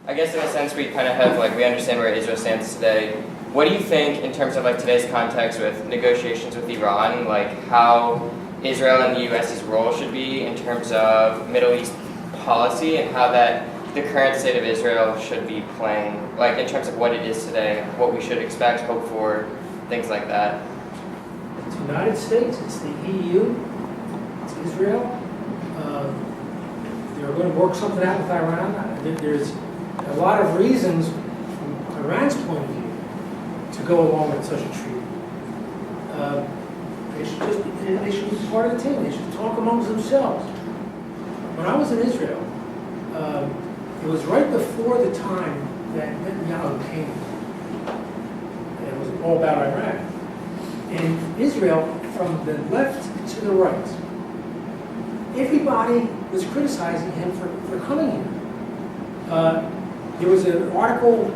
I guess in a sense we kind of have, like, we understand where Israel stands today. What do you think in terms of, like, today's context with negotiations with Iran, like, how Israel and the U.S.'s role should be in terms of Middle East policy and how that the current state of Israel should be playing, like, in terms of what it is today, what we should expect, hope for, things like that? It's the United States, it's the EU, it's Israel. They're going to work something out with Iran. There's a lot of reasons from Iran's point of view to go along with such a treaty. They should be part of the team. They should talk amongst themselves. When I was in Israel, it was right before the time that Netanyahu came. It was all about Iran. And Israel, from the left to the right, everybody was criticizing him for coming here. There was an article,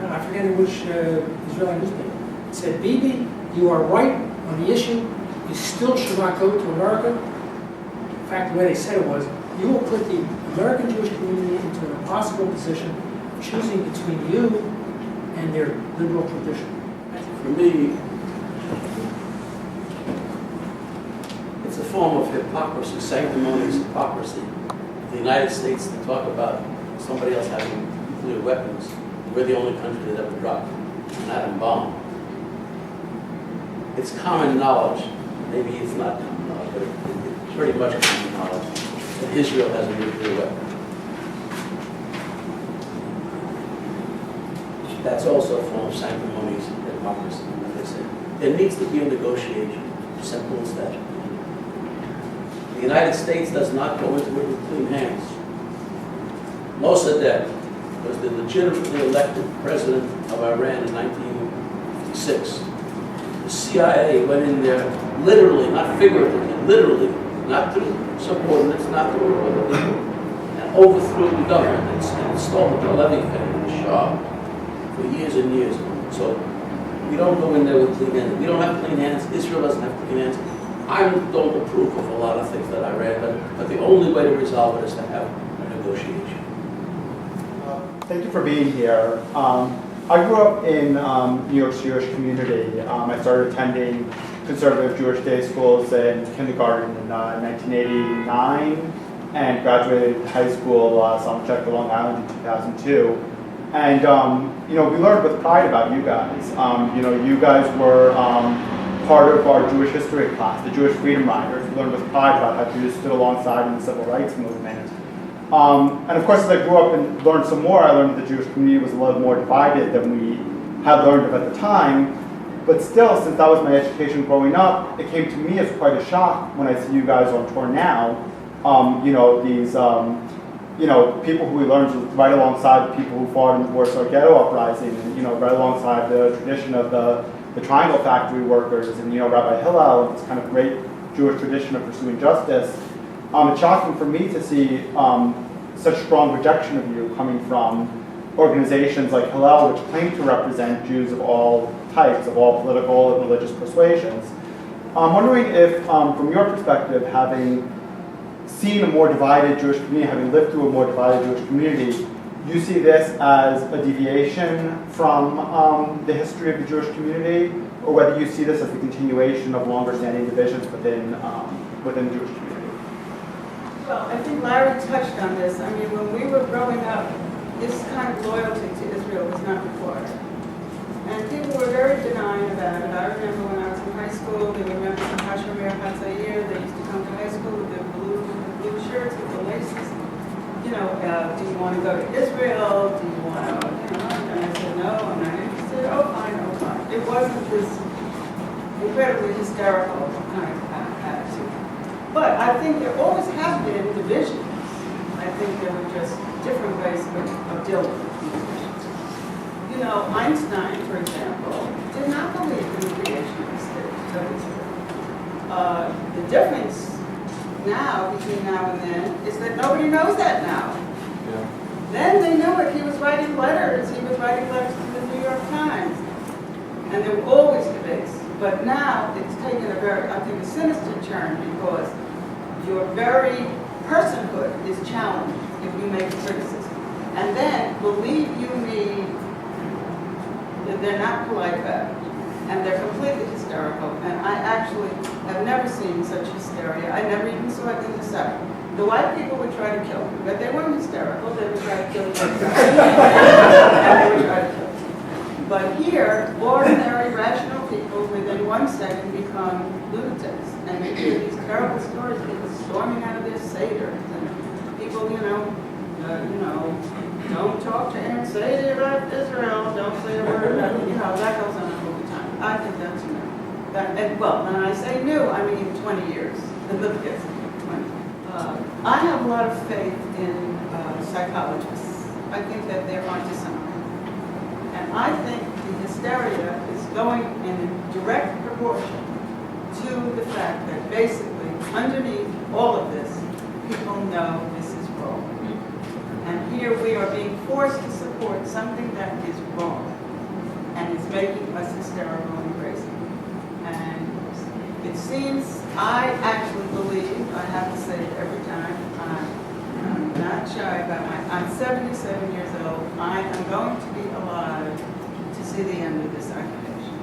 I forget in which Israeli newspaper, it said, Bibi, you are right on the issue. You still should not go to America. In fact, the way they said it was, you will put the American Jewish community into an impossible position of choosing between you and their liberal tradition. For me, it's a form of hypocrisy, sanctimonious hypocrisy. The United States to talk about somebody else having nuclear weapons. We're the only country that ever dropped an atom bomb. It's common knowledge. Maybe it's not common knowledge, but it's pretty much common knowledge that Israel has a nuclear weapon. That's also a form of sanctimonious hypocrisy, as I said. There needs to be a negotiation, simple as that. The United States does not go into it with clean hands. Mossadegh was the legitimately elected president of Iran in 1956. The CIA went in there literally, not figuratively, literally, not through subordinates, not through other people, and overthrew the government and installed the Pahlavi family, the Shah, for years and years. So we don't go in there with clean hands. We don't have clean hands. Israel doesn't have clean hands. I don't approve of a lot of things that I read, but the only way to resolve it is to have a negotiation. Thank you for being here. I grew up in New York's Jewish community. I started attending conservative Jewish day schools in kindergarten in 1989 and graduated high school, Somerset, Long Island in 2002. And, we learned with pride about you guys. You guys were part of our Jewish history class, the Jewish Freedom Riders. We learned with pride about how Jews stood alongside in the civil rights movement. And of course, as I grew up and learned some more, I learned that the Jewish community was a little more divided than we had learned of at the time. But still, since that was my education growing up, it came to me as quite a shock when I see you guys on tour now. These people who we learned right alongside the people who fought in the Warsaw Ghetto Uprising, and right alongside the tradition of the Triangle Factory workers, and Rabbi Hillel, and this kind of great Jewish tradition of pursuing justice. It's shocking for me to see such strong rejection of you coming from organizations like Hillel, which claim to represent Jews of all types, of all political and religious persuasions. I'm wondering if, from your perspective, having seen a more divided Jewish community, having lived through a more divided Jewish community, you see this as a deviation from the history of the Jewish community, or whether you see this as the continuation of longer-standing divisions within the Jewish community. Well, I think Larry touched on this. I mean, when we were growing up, this kind of loyalty to Israel was not required. And people were very denying about it. I remember when I was in high school, they would remember some Hashomer Hatzayir. They used to come to high school with their blue shirts with the laces. Do you want to go to Israel? Do you want to, And I said, no, I'm not interested. Oh, fine. It wasn't this incredibly hysterical kind of attitude. But I think there always have been divisions. I think there were just different ways of dealing with these divisions. Einstein, for example, did not believe in the creation of the state of Israel. The difference now, between now and then, is that nobody knows that now. Yeah. Then they knew it. He was writing letters. He was writing letters to the New York Times. And there were always debates. But now it's taken a sinister turn, because your very personhood is challenged if you make a criticism. And then believe you me, they're not polite about it. And they're completely hysterical. And I actually have never seen such hysteria. I never even saw it in the South. The white people would try to kill me, but they weren't hysterical. They would try to kill you. And they would try to kill you. But here, ordinary, rational people within 1 second become lunatics. And they hear these terrible stories, people storming out of their seders. And people, don't talk to Aaron, say it about Israel, don't say a word about it. That goes on all the time. I think that's new. When I say new, I mean 20 years. Yes, 20. I have a lot of faith in psychologists. I think that they're onto something. And I think the hysteria is going in direct proportion to the fact that basically underneath all of this, people know this is wrong. And here we are being forced to support something that is wrong and it's making us hysterical and crazy. And it seems, I actually believe, I have to say it every time, I'm not shy about I'm 77 years old. I am going to be alive to see the end of this occupation.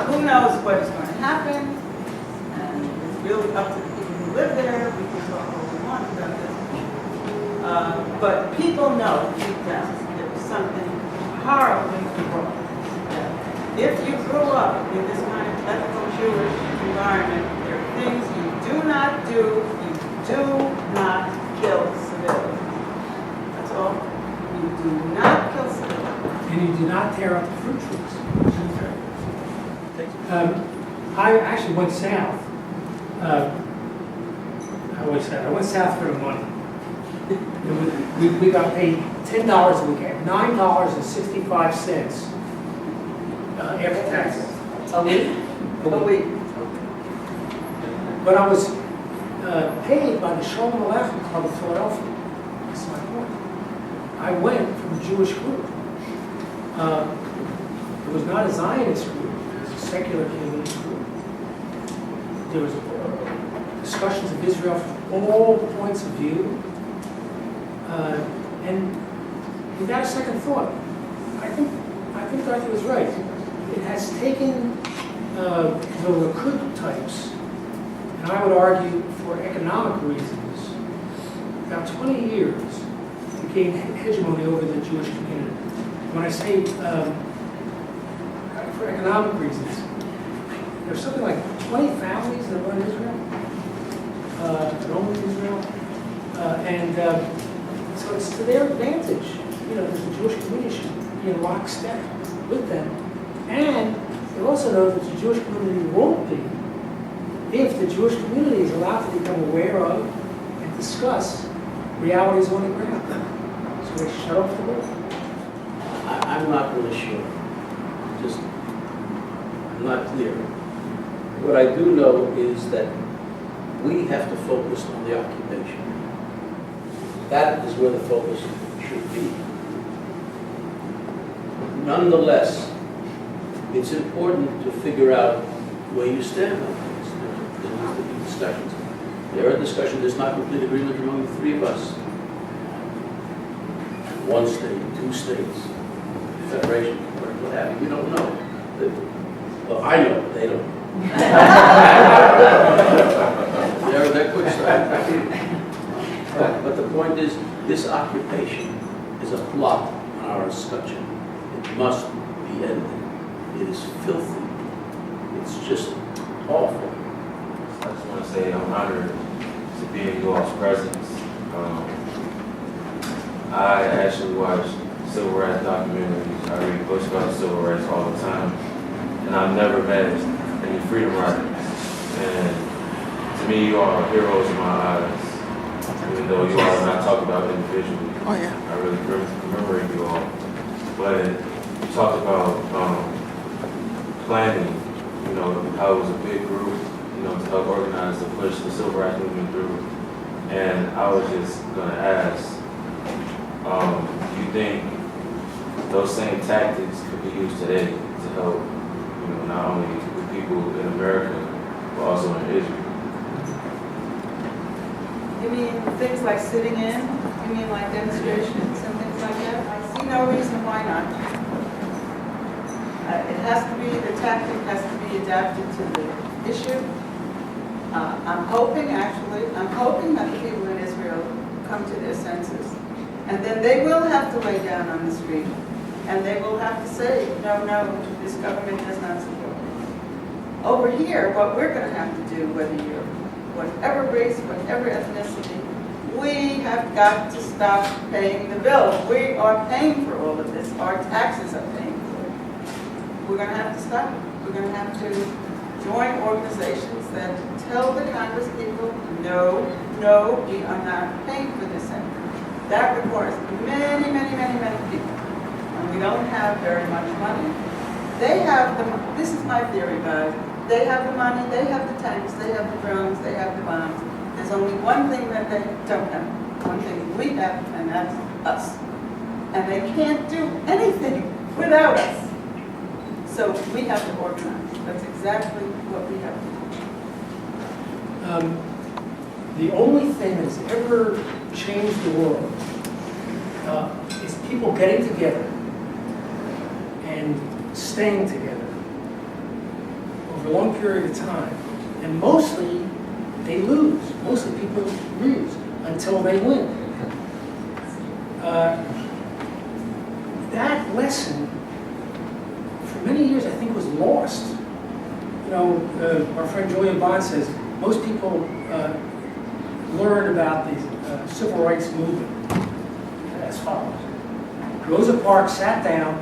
Who knows what is going to happen? Really up to the people who live there. We can talk all we want about this. But people know deep down there was something horribly wrong. If you grew up in this kind of ethical Jewish environment, there are things you do not do. You do not kill civilians. That's all. You do not kill civilians. And you do not tear up the fruit trees. I actually went south. I went south for the money. We got paid $10 a week, $9.65 after taxes. A week? A week. But I was paid by the Shalom Aleichem Club of Philadelphia. That's my point. I went from a Jewish group. It was not a Zionist group. It was a secular Canadian group. There was discussions of Israel from all points of view. And without a second thought, I think Dorothy was right. It has taken the Likud types, and I would argue for economic reasons, about 20 years to gain hegemony over the Jewish community. When I say for economic reasons, there's something like 20 families that run Israel, that own Israel, so it's to their advantage. The Jewish community should be in lockstep with them. And they also know that the Jewish community won't be if the Jewish community is allowed to become aware of and discuss realities on the ground. So they shut off the world. I'm not really sure. I'm not clear. What I do know is that we have to focus on the occupation. That is where the focus should be. Nonetheless, it's important to figure out where you stand on this. There needs to be discussions. There are discussions, there's not complete agreement among the three of us. One state, two states, federation, what have you, we don't know. Well, I know, but they don't. They're quick stuff. But the point is, this occupation is a blot on our escutcheon. It must be ended. It is filthy. It's just awful. I just want to say I'm honored to be in you all's presence. I actually watch civil rights documentaries. I read books about civil rights all the time. And I've never met any freedom riders. And to me, you all are heroes in my eyes. Even though you all are not talked about individually. Oh, yeah. I really commemorate you all. But you talked about planning, how it was a big group, to help organize the push the civil rights movement through. And I was just going to ask, do you think those same tactics could be used today to help, not only the people in America, but also in Israel? You mean things like sitting in? You mean like demonstrations and things like that? I see no reason why not. It has to be, the tactic has to be adapted to the issue. I'm hoping that the people in Israel come to their senses. And then they will have to lay down on the street. And they will have to say, no, this government does not support it. Over here, what we're going to have to do, whether you're whatever race, whatever ethnicity, we have got to stop paying the bill. We are paying for all of this. Our taxes are paying for it. We're going to have to stop it. We're going to have to join organizations that tell the Congress people, no, we are not paying for this anymore. That requires many people. And we don't have very much money. They have this is my theory, guys. They have the money, they have the tanks, they have the drones, they have the bombs. There's only one thing that they don't have. One thing we have, and that's us. And they can't do anything without us. So we have to organize. That's exactly what we have to do. The only thing that's ever changed the world is people getting together and staying together over a long period of time. And mostly they lose. Mostly people lose until they win. That lesson, for many years, I think, was lost. You know, our friend Julian Bond says most people learn about the civil rights movement as follows. Rosa Parks sat down,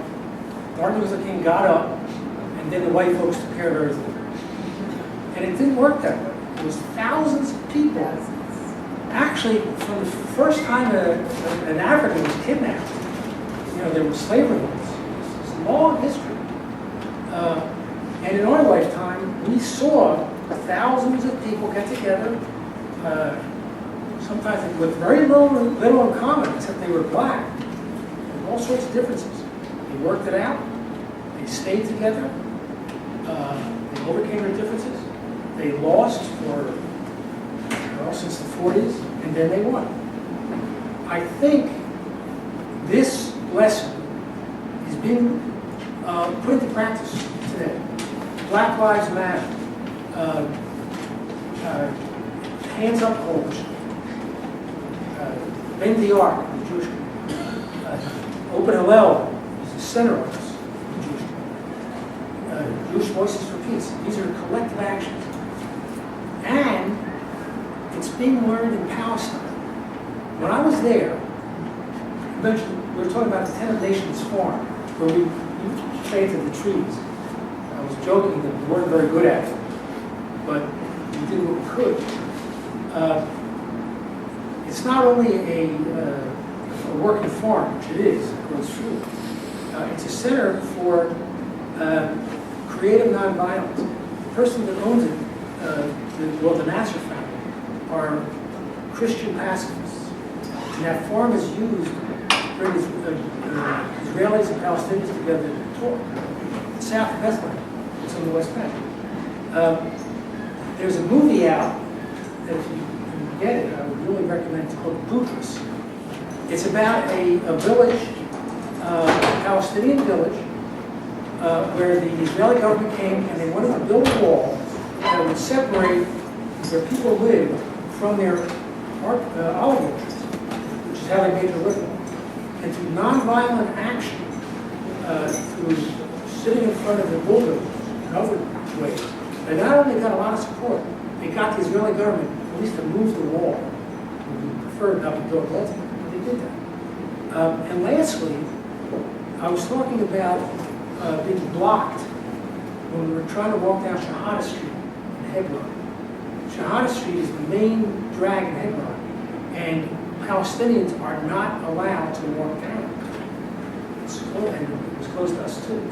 Martin Luther King got up, and then the white folks took care of everything. And it didn't work that way. It was thousands of people. Actually, from the first time an African was kidnapped, you know, there was slavery laws. It's a long history. And in our lifetime, we saw thousands of people get together, sometimes with very little in common, except they were black. And all sorts of differences. They worked it out. They stayed together. They overcame their differences. They lost for since the 40s, and then they won. I think this lesson is being put into practice today. Black Lives Matter, Hands Up Coalition, Bend the Arc, the Jewish community, Open Hillel is the center of this, the Jewish community, Jewish Voices for Peace. These are collective actions. And it's being learned in Palestine. When I was there, we were talking about the 10 of Nations Forum, where we planted the trees. I was joking that we weren't very good at it, but we did what we could. It's not only a working farm, which it is, it grows food. It's a center for creative nonviolence. The person that owns it, the Nasser family, are Christian pacifists. And that farm is used to bring Israelis and Palestinians together to talk. It's south of Bethlehem. It's on the West Bank. There's a movie out that if you can get it, I would really recommend. It's called Boutros. It's about a village, a Palestinian village, where the Israeli government came and they wanted to build a wall that would separate where people live from their olive orchards, which is how they made the living. And through nonviolent action, through sitting in front of the bulldozers and other ways, they not only got a lot of support, they got the Israeli government at least to move the wall. We preferred not to build it ultimately, but they did that. And lastly, I was talking about being blocked when we were trying to walk down Shahada Street in Hebron. Shahada Street is the main drag in Hebron, and Palestinians are not allowed to walk down. It's closed, and it was closed to us too.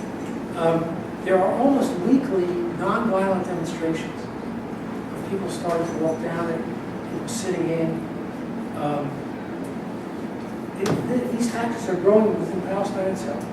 There are almost weekly nonviolent demonstrations of people starting to walk down it, people sitting in. These tactics are growing within Palestine itself.